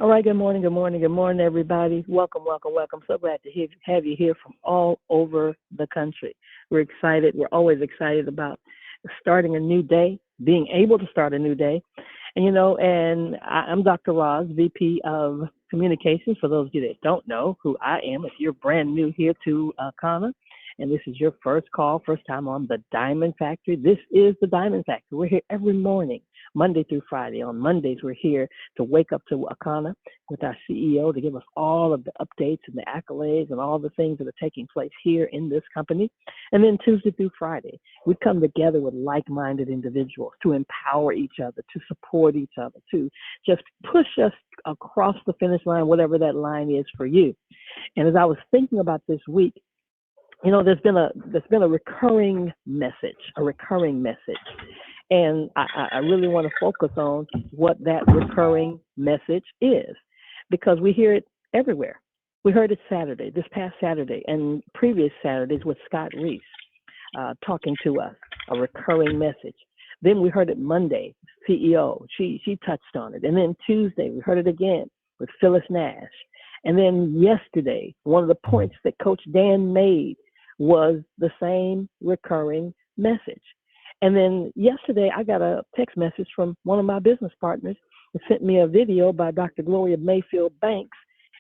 All right, good morning, good morning, good morning, everybody. Welcome, welcome, welcome. So glad to have you here from all over the country. We're excited. We're always excited about starting a new day, being able to start a new day. I'm Dr. Roz, VP of Communications. For those of you that don't know who I am, if you're brand new here to Kana, and this is your first call, first time on the Diamond Factory, this is the Diamond Factory. We're here every morning, Monday through Friday. On Mondays, we're here to wake up to Akana with our CEO to give us all of the updates and the accolades and all the things that are taking place here in this company. And then Tuesday through Friday, we come together with like-minded individuals to empower each other, to support each other, to just push us across the finish line, whatever that line is for you. And as I was thinking about this week, there's been a recurring message, and I really want to focus on what that recurring message is, because we hear it everywhere. We heard it Saturday, this past Saturday, and previous Saturdays with Scott Reese talking to us, a recurring message. Then we heard it Monday, CEO, she touched on it. And then Tuesday, we heard it again with Phyllis Nash. And then yesterday, one of the points that Coach Dan made was the same recurring message. And then yesterday, I got a text message from one of my business partners who sent me a video by Dr. Gloria Mayfield Banks.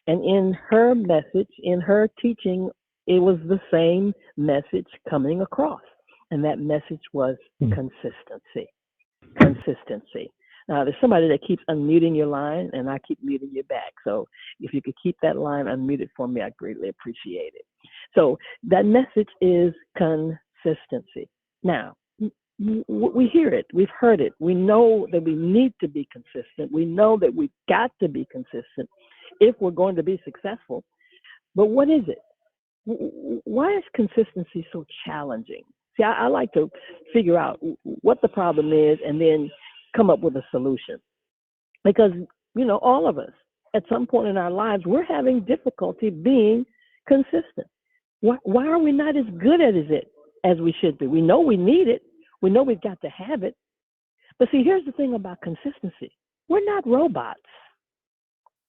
And in her message, in her teaching, it was the same message coming across. And that message was consistency. Consistency. Now, there's somebody that keeps unmuting your line, and I keep muting you back. So if you could keep that line unmuted for me, I'd greatly appreciate it. So that message is consistency. Now, we hear it. We've heard it. We know that we need to be consistent. We know that we've got to be consistent if we're going to be successful. But what is it? Why is consistency so challenging? See, I like to figure out what the problem is and then come up with a solution. Because, all of us, at some point in our lives, we're having difficulty being consistent. Why are we not as good at it as we should be? We know we need it. We know we've got to have it. But see, here's the thing about consistency. We're not robots.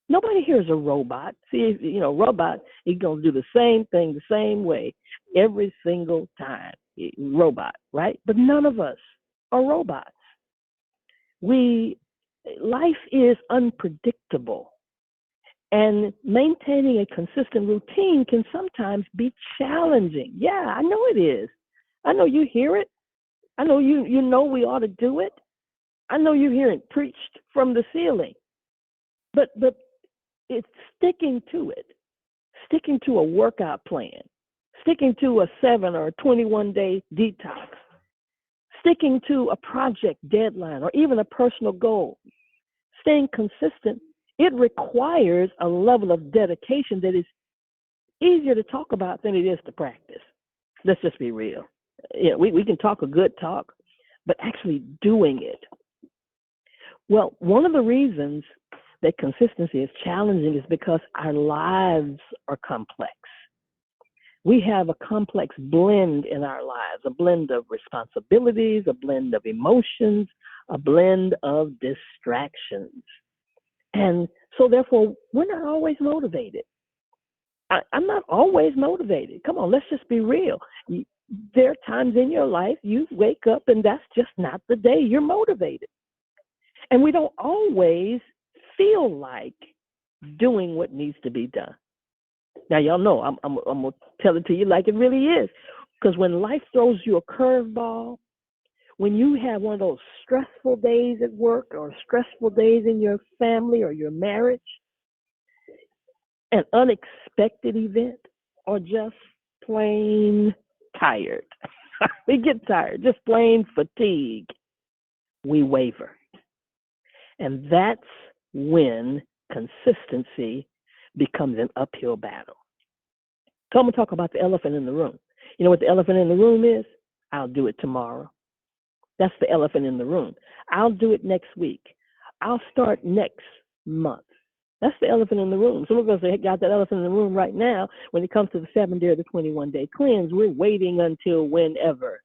Nobody here is a robot. See, robot, he's going to do the same thing the same way every single time. Robot, right? But none of us are robots. Life is unpredictable. And maintaining a consistent routine can sometimes be challenging. Yeah, I know it is. I know you hear it. I know you know we ought to do it. I know you hear it preached from the ceiling. But it's sticking to it, sticking to a workout plan, sticking to a 7 or 21-day detox, sticking to a project deadline or even a personal goal. Staying consistent, it requires a level of dedication that is easier to talk about than it is to practice. Let's just be real. We can talk a good talk, but actually doing it. Well, one of the reasons that consistency is challenging is because our lives are complex. We have a complex blend in our lives, a blend of responsibilities, a blend of emotions, a blend of distractions. And so therefore, we're not always motivated. I'm not always motivated. Come on, let's just be real. There are times in your life you wake up and that's just not the day you're motivated. And we don't always feel like doing what needs to be done. Now, y'all know I'm going to tell it to you like it really is. Because when life throws you a curveball, when you have one of those stressful days at work or stressful days in your family or your marriage, an unexpected event, or just plain tired. We get tired, just plain fatigue. We waver. And that's when consistency becomes an uphill battle. So I'm going to talk about the elephant in the room. You know what the elephant in the room is? I'll do it tomorrow. That's the elephant in the room. I'll do it next week. I'll start next month. That's the elephant in the room. Some of us have got that elephant in the room right now. When it comes to the 7-day or the 21-day cleanse, we're waiting until whenever.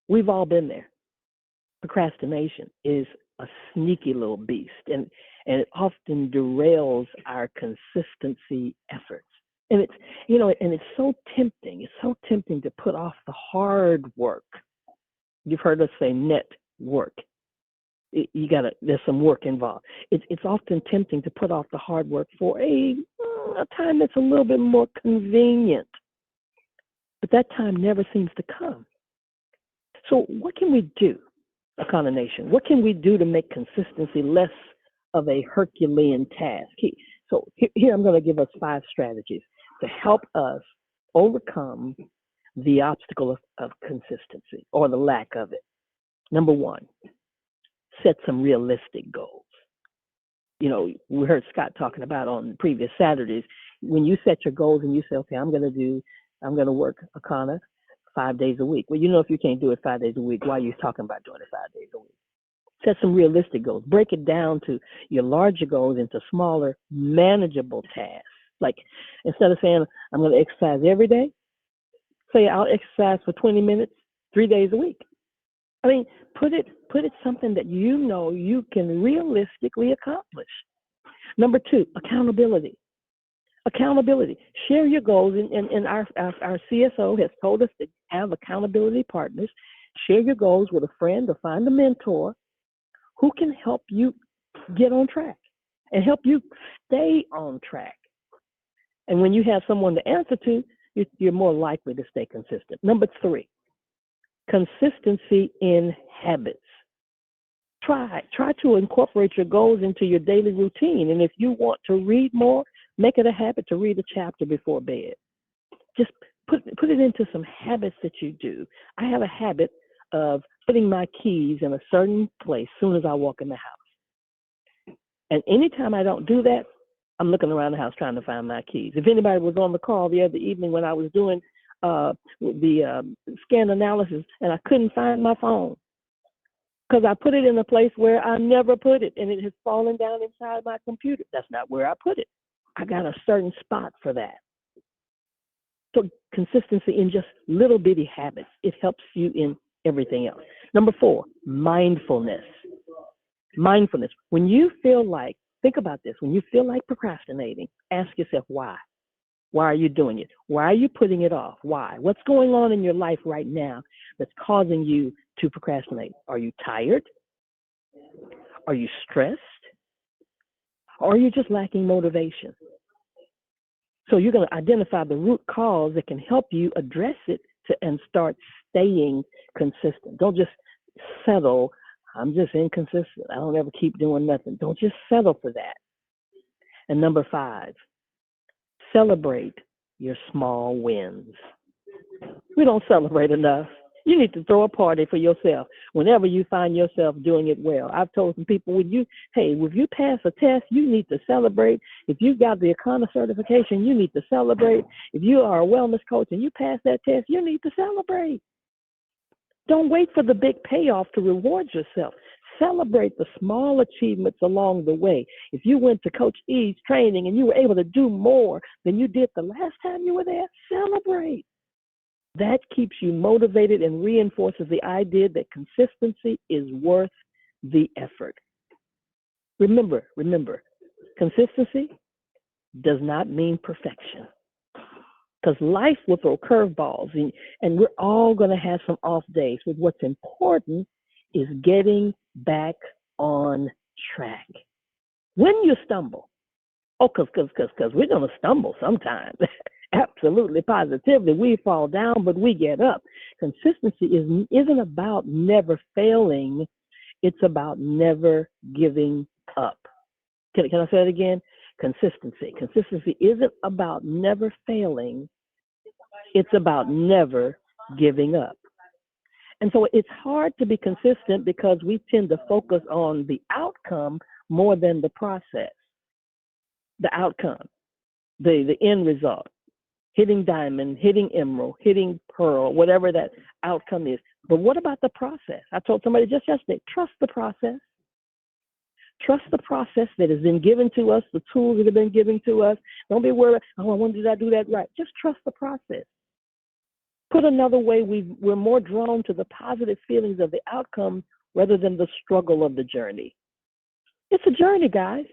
We've all been there. Procrastination is a sneaky little beast, and it often derails our consistency efforts. And it's, and it's so tempting. It's so tempting to put off the hard work. You've heard us say network. There's some work involved. It's often tempting to put off the hard work for a time that's a little bit more convenient. But that time never seems to come. So what can we do, Akana Nation? What can we do to make consistency less of a Herculean task? So here I'm going to give us 5 strategies to help us overcome the obstacle of consistency or the lack of it. Number 1, set some realistic goals. We heard Scott talking about on previous Saturdays, when you set your goals and you say, okay, I'm going to work Akana 5 days a week. Well, if you can't do it 5 days a week, why are you talking about doing it 5 days a week? Set some realistic goals. Break it down to your larger goals into smaller, manageable tasks. Like, instead of saying, I'm going to exercise every day, say I'll exercise for 20 minutes, 3 days a week. I mean, put it something that you can realistically accomplish. Number 2, accountability. Accountability. Share your goals, and our CSO has told us to have accountability partners. Share your goals with a friend or find a mentor who can help you get on track and help you stay on track. And when you have someone to answer to, you're more likely to stay consistent. Number 3, consistency in habits. Try to incorporate your goals into your daily routine. And if you want to read more, make it a habit to read a chapter before bed. Just put it into some habits that you do. I have a habit of putting my keys in a certain place as soon as I walk in the house. And anytime I don't do that, I'm looking around the house trying to find my keys. If anybody was on the call the other evening when I was doing the scan analysis and I couldn't find my phone because I put it in a place where I never put it and it has fallen down inside my computer. That's not where I put it. I got a certain spot for that. So consistency in just little bitty habits. It helps you in everything else. Number 4, mindfulness. Mindfulness. When you feel like, think about this, when you feel like procrastinating, ask yourself why. Why are you doing it? Why are you putting it off? Why? What's going on in your life right now that's causing you to procrastinate? Are you tired? Are you stressed? Or are you just lacking motivation? So you're going to identify the root cause that can help you address it and start staying consistent. Don't just settle. I'm just inconsistent. I don't ever keep doing nothing. Don't just settle for that. And number 5, celebrate your small wins. We don't celebrate enough. You need to throw a party for yourself whenever you find yourself doing it well. I've told some people, if you pass a test, you need to celebrate. If you got the Akana certification, you need to celebrate. If you are a wellness coach and you pass that test, you need to celebrate. Don't wait for the big payoff to reward yourself. Celebrate the small achievements along the way. If you went to Coach E's training and you were able to do more than you did the last time you were there, celebrate. That keeps you motivated and reinforces the idea that consistency is worth the effort. Remember, consistency does not mean perfection. Because life will throw curveballs, and we're all going to have some off days. But what's important is getting back on track. When you stumble, because we're going to stumble sometimes. Absolutely, positively, we fall down, but we get up. Consistency isn't about never failing. It's about never giving up. Can I say it again? Consistency isn't about never failing. It's about never giving up. And so it's hard to be consistent because we tend to focus on the outcome more than the process. The outcome, the end result. Hitting diamond, hitting emerald, hitting pearl, whatever that outcome is. But what about the process? I told somebody just yesterday, trust the process. Trust the process that has been given to us, the tools that have been given to us. Don't be worried, I wonder did I do that right? Just trust the process. Put another way, we're more drawn to the positive feelings of the outcome rather than the struggle of the journey. It's a journey, guys.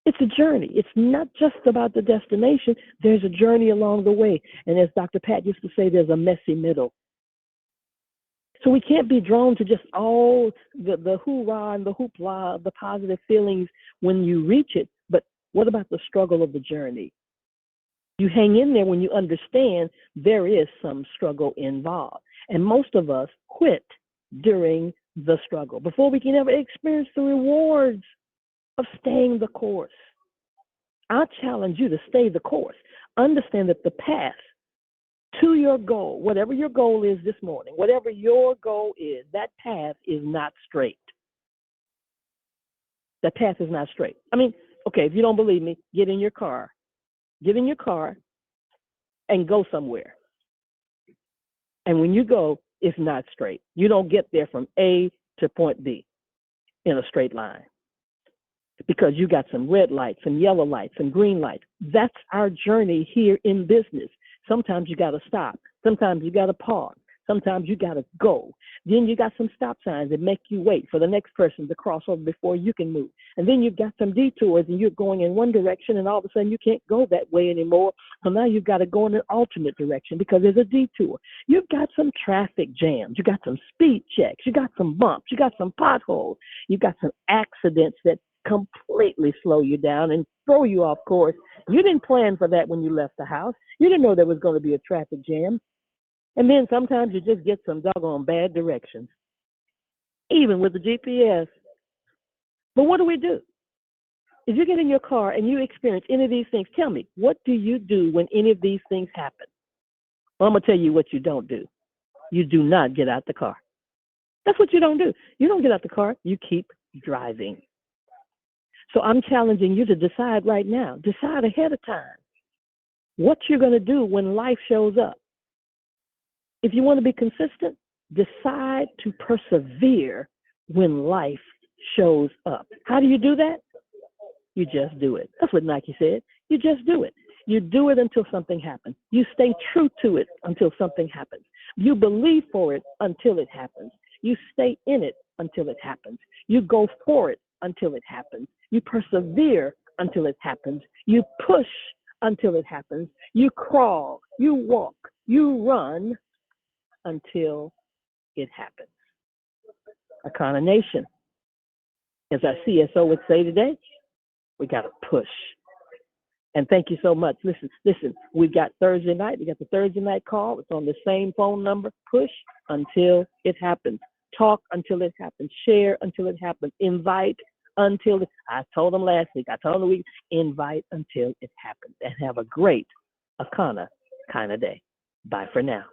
It's a journey. It's not just about the destination. There's a journey along the way. And as Dr. Pat used to say, there's a messy middle. So we can't be drawn to just all the hoorah and the hoopla, the positive feelings when you reach it. But what about the struggle of the journey? You hang in there when you understand there is some struggle involved. And most of us quit during the struggle before we can ever experience the rewards of staying the course. I'll challenge you to stay the course. Understand that the path to your goal, whatever your goal is this morning, whatever your goal is, that path is not straight. That path is not straight. I mean, okay, if you don't believe me, get in your car and go somewhere. And when you go, it's not straight. You don't get there from A to point B in a straight line, because you got some red lights, some yellow lights, some green lights. That's our journey here in business. Sometimes you got to stop. Sometimes you got to pause. Sometimes you got to go. Then you got some stop signs that make you wait for the next person to cross over before you can move. And then you've got some detours and you're going in one direction and all of a sudden you can't go that way anymore. So now you've got to go in an alternate direction because there's a detour. You've got some traffic jams. You got some speed checks. You got some bumps. You got some potholes. You got some accidents that completely slow you down and throw you off course. You didn't plan for that when you left the house. You didn't know there was going to be a traffic jam. And then sometimes you just get some doggone bad directions, even with the GPS. But what do we do? If you get in your car and you experience any of these things, tell me, what do you do when any of these things happen? Well, I'm going to tell you what you don't do. You do not get out the car. That's what you don't do. You don't get out the car. You keep driving. So I'm challenging you to decide right now. Decide ahead of time what you're going to do when life shows up. If you want to be consistent, decide to persevere when life shows up. How do you do that? You just do it. That's what Nike said. You just do it. You do it until something happens. You stay true to it until something happens. You believe for it until it happens. You stay in it until it happens. You go for it until it happens. You persevere until it happens. You push until it happens. You crawl, you walk, you run until it happens. Akana Nation, as our CSO would say today, we got to push. And thank you so much. Listen, we've got Thursday night. We got the Thursday night call. It's on the same phone number. Push until it happens. Talk until it happens. Share until it happens. Invite until I told them last week. I told them the week. Invite until it happens. And have a great Akana kind of day. Bye for now.